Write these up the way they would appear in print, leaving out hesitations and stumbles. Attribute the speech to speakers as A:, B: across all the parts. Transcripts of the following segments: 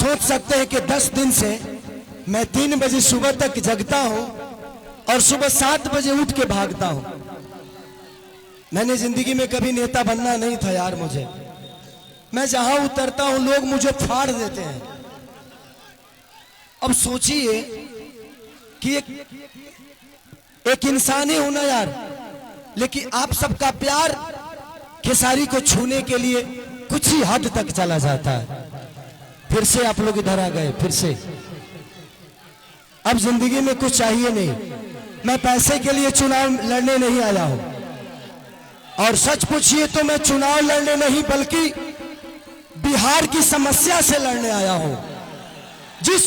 A: सोच सकते हैं कि 10 दिन से मैं 3 बजे सुबह तक जगता हूं और सुबह 7 बजे उठ के भागता हूं। मैंने जिंदगी में कभी नेता बनना नहीं था यार। मुझे, मैं जहां उतरता हूं लोग मुझे फाड़ देते हैं। अब सोचिए कि एक इंसान ही हूं ना यार, लेकिन आप सबका प्यार खेसारी को छूने के लिए कुछ ही हद तक चला जाता है। फिर से आप लोग इधर आ गए, फिर से। अब जिंदगी में कुछ चाहिए नहीं। मैं पैसे के लिए चुनाव लड़ने नहीं आया हूं, और सच पूछिए तो मैं चुनाव लड़ने नहीं बल्कि बिहार की समस्या से लड़ने आया हूं। जो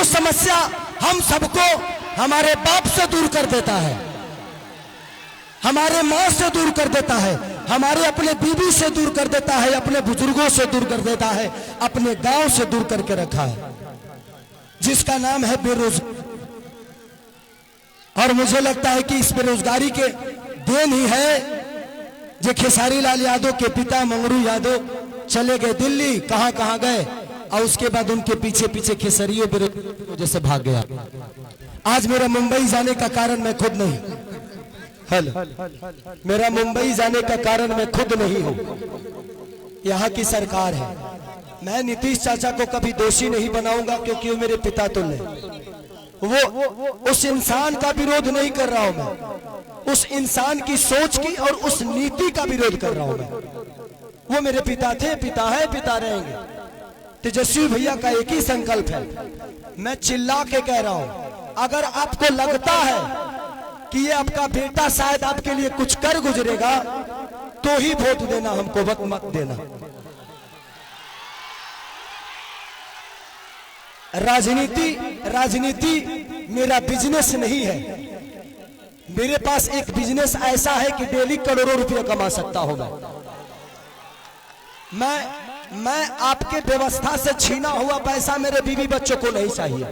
A: समस्या हम सबको हमारे बाप से दूर कर देता है, हमारे माँ से दूर कर देता है, हमारे अपने बीवी से दूर कर देता है, अपने बुजुर्गों से दूर कर देता है, अपने गांव से दूर करके रखा है, जिसका नाम है बेरोजगारी। और मुझे लगता है कि इस बेरोजगारी के देन ही है जो खेसारी लाल यादव के पिता मंगरू यादव चले गए दिल्ली, कहां कहां गए, और उसके बाद उनके पीछे पीछे खेसरियों बेरोजगारी की वजह से भाग गया। आज मेरा मुंबई जाने का कारण मैं खुद नहीं, मेरा मुंबई जाने का कारण मैं खुद नहीं हूं, यहाँ की सरकार है। मैं नीतीश चाचा को कभी दोषी नहीं बनाऊंगा, क्योंकि वो मेरे पिता तुल्य हैं। वो उस इंसान का विरोध नहीं कर रहा हूं मैं, उस इंसान की सोच की और उस नीति का विरोध कर रहा हूं मैं। वो मेरे पिता थे, पिता है, पिता रहेंगे। तेजस्वी भैया का एक ही संकल्प है, मैं चिल्ला के कह रहा हूं, अगर आपको लगता है कि ये आपका बेटा शायद आपके लिए कुछ कर गुजरेगा, तो ही वोट देना, हमको वक्त मत देना। राजनीति मेरा बिजनेस नहीं है। मेरे पास एक बिजनेस ऐसा है कि डेली करोड़ों रुपए कमा सकता हूं मैं आपके व्यवस्था से छीना हुआ पैसा मेरे बीवी बच्चों को नहीं चाहिए।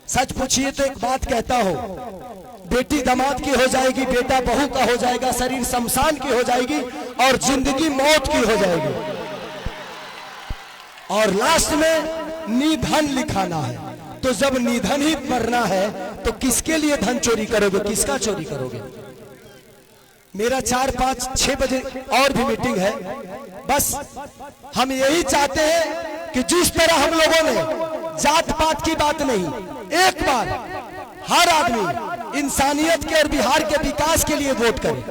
A: सच पूछिए तो एक बात कहता हूं, बेटी दामाद की हो जाएगी, बेटा बहू का हो जाएगा, शरीर शमशान की हो जाएगी, और जिंदगी मौत की हो जाएगी, और लास्ट में निधन लिखाना है। तो जब निधन ही मरना है तो किसके लिए धन चोरी करोगे, किसका चोरी करोगे? मेरा 4, 5, 6 बजे और भी मीटिंग है। बस हम यही चाहते हैं कि जिस तरह हम लोगों ने जात पात की बात नहीं, एक बार हर आदमी इंसानियत के और बिहार के विकास के लिए वोट करे।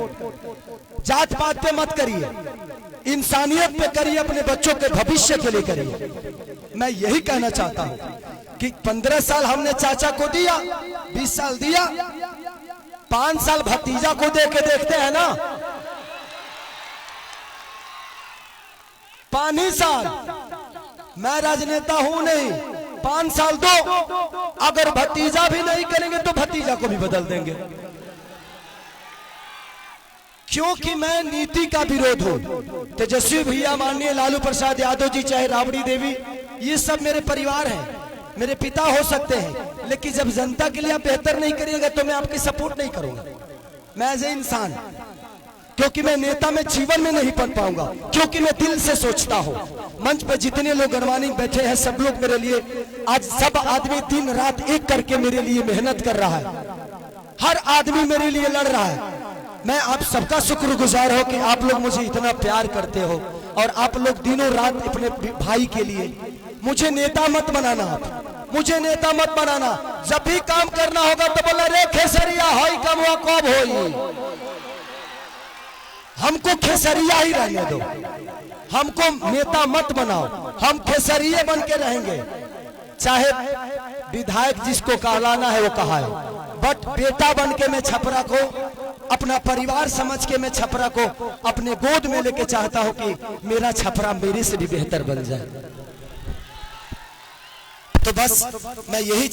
A: जात पात पे मत करिए, इंसानियत पे करिए, अपने बच्चों के भविष्य के लिए करिए। मैं यही कहना चाहता हूं कि 15 साल हमने चाचा को दिया, 20 साल दिया, 5 साल भतीजा को दे के देखते हैं ना। 5 ही साल, मैं राजनेता हूं नहीं, 5 साल दो, अगर भतीजा भी नहीं करेंगे तो भतीजा को भी बदल देंगे, क्योंकि मैं नीति का विरोध हूं। तेजस्वी भैया, माननीय लालू प्रसाद यादव जी, चाहे राबड़ी देवी, ये सब मेरे परिवार हैं, मेरे पिता हो सकते हैं, लेकिन जब जनता के लिए आप बेहतर नहीं करिएगा तो मैं आपकी सपोर्ट नहीं करूंगा। मैं एज ए इंसान, क्योंकि मैं नेता में जीवन में नहीं बन पाऊंगा, क्योंकि मैं दिल से सोचता हूं। मंच पर जितने लोग गणमानी बैठे हैं, सब लोग मेरे लिए, आज सब आदमी दिन रात एक करके मेरे लिए मेहनत कर रहा है, हर आदमी मेरे लिए लड़ रहा है। मैं आप सबका शुक्रगुजार हो कि आप लोग मुझे इतना प्यार करते हो, और आप लोग दिनों रात अपने भाई के लिए। मुझे नेता मत बनाना, आप मुझे नेता मत बनाना। जब भी काम करना होगा तो बोला, रे खेसरिया हाई कमवा कब होई, हमको खेसरिया ही रहने दो, हमको नेता मत बनाओ, हम खेसरिये बन के रहेंगे। चाहे विधायक जिसको कहलाना है वो कहा है, बट बेटा बन के मैं छपरा को, अपना परिवार समझ के मैं छपरा को अपने गोद में लेके चाहता हूं कि मेरा छपरा मेरे से भी बेहतर बन जाए। तो बस मैं यही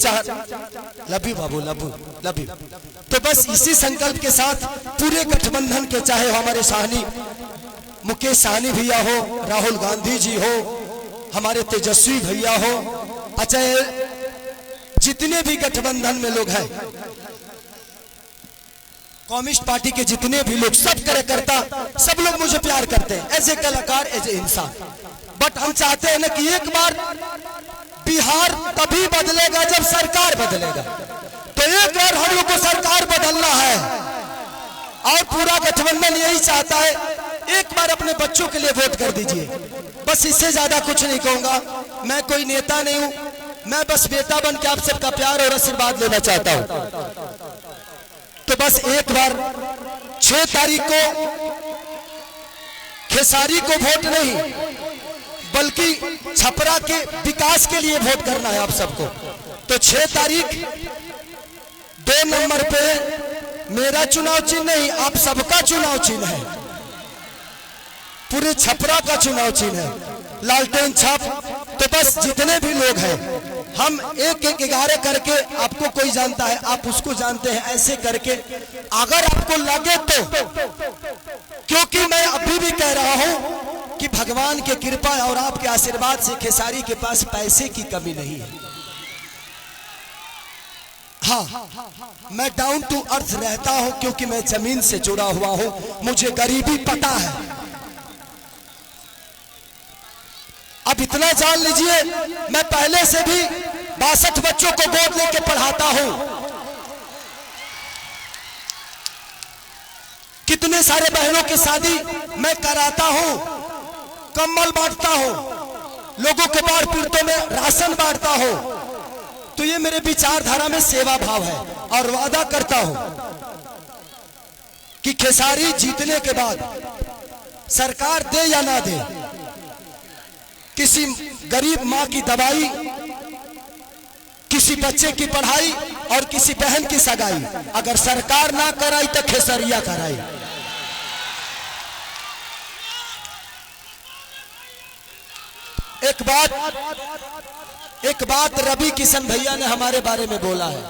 A: love you Babu, love you. तो बस इसी संकल्प के साथ पूरे गठबंधन के, चाहे हमारे साहनी मुकेश साहनी भैया हो, राहुल गांधी जी हो, हमारे तेजस्वी भैया हो, अच्छा जितने भी गठबंधन में लोग हैं, कम्युनिस्ट पार्टी के जितने भी लोग, सब कार्यकर्ता, सब लोग मुझे प्यार करते हैं, एज ए कलाकार, एज ए इंसान। बट हम चाहते हैं ना कि एक बार बिहार तभी बदलेगा जब सरकार बदलेगा। तो एक बार हम लोग को सरकार बदलना है और पूरा गठबंधन यही चाहता है। एक बार अपने बच्चों के लिए वोट कर दीजिए, बस इससे ज्यादा कुछ नहीं कहूंगा। मैं कोई नेता नहीं हूं, मैं बस बेटा बन के आप सबका प्यार और आशीर्वाद लेना चाहता हूं। तो बस एक बार 6 तारीख को खेसारी को वोट नहीं बल्कि छपरा के विकास के लिए वोट करना है आप सबको। तो 6 तारीख 2 नंबर पे मेरा चुनाव चिन्ह नहीं, आप सबका चुनाव चिन्ह है, पूरे छपरा का चुनाव चिन्ह है, लालटेन छाप। तो बस जितने भी लोग हैं हम 1-1-11 करके, आपको कोई जानता है आप उसको जानते हैं, ऐसे करके अगर आपको लगे तो, क्योंकि मैं अभी भी कह रहा हूं कि भगवान की कृपा और आपके आशीर्वाद से खेसारी के पास पैसे की कमी नहीं है। हाँ, मैं डाउन टू अर्थ रहता हूं क्योंकि मैं जमीन से जुड़ा हुआ हूं, मुझे गरीबी पता है। अब इतना जान लीजिए, मैं पहले से भी 62 बच्चों को गोद लेके पढ़ाता हूं, कितने सारे बहनों की शादी मैं कराता हूं, कंबल बांटता हूं, लोगों के बाढ़ पीड़ितों में राशन बांटता हूं। तो ये मेरे विचारधारा में सेवा भाव है और वादा करता हूं कि खेसारी जीतने के बाद सरकार दे या ना दे, किसी गरीब मां की दवाई, किसी बच्चे की पढ़ाई और किसी बहन की सगाई अगर सरकार ना कराई तो खेसरिया कराई। एक बात रवि किशन भैया ने हमारे बारे में बोला है,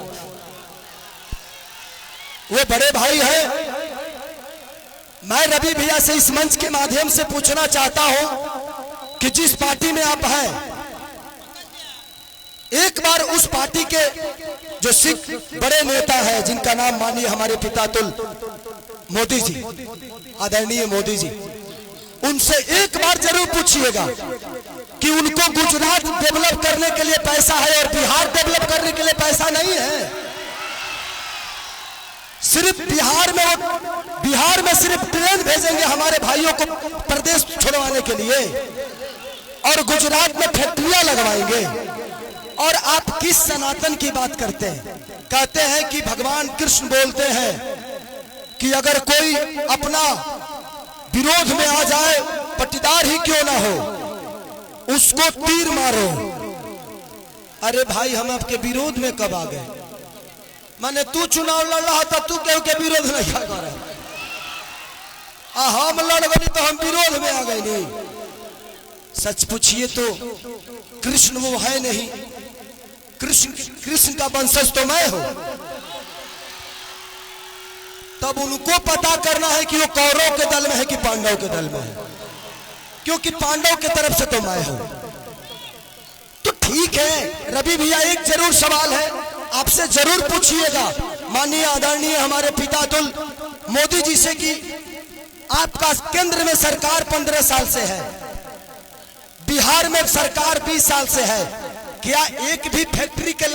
A: वो बड़े भाई हैं। मैं रवि भैया से इस मंच के माध्यम से पूछना चाहता हूं कि जिस पार्टी में आप हैं, एक बार उस पार्टी के जो सिख बड़े नेता है, जिनका नाम मानिए हमारे पितातुल मोदी जी, आदरणीय मोदी जी, उनसे एक बार जरूर पूछिएगा कि उनको गुजरात डेवलप करने के लिए पैसा है और बिहार डेवलप करने के लिए पैसा नहीं है। सिर्फ बिहार में सिर्फ ट्रेन भेजेंगे हमारे भाइयों को प्रदेश छोड़वाने के लिए और गुजरात में फैक्ट्रियां लगवाएंगे। और आप किस सनातन की बात करते हैं? कहते हैं कि भगवान कृष्ण बोलते हैं कि अगर कोई अपना विरोध में आ जाए, पट्टीदार ही क्यों ना हो, उसको तीर मारो। अरे भाई, हम आपके विरोध में कब आ गए? माने तू चुनाव लड़ रहा था, तू केहू के विरोध नहीं कर रहा, हम लड़ गए तो हम विरोध में आ गए नहीं। सच पूछिए तो कृष्ण वो है नहीं, कृष्ण का वंशज तो मैं हूं। तब उनको पता करना है कि वो कौरव के दल में है कि पांडव के दल में है, क्योंकि पांडव के तरफ से तो मैं हूं। तो ठीक है रवि भैया, एक जरूर सवाल है आपसे जरूर पूछिएगा माननीय आदरणीय हमारे पितातुल मोदी जी से कि आपका केंद्र में सरकार 15 साल से है, बिहार में सरकार 20 साल से है, क्या एक भी फैक्ट्री के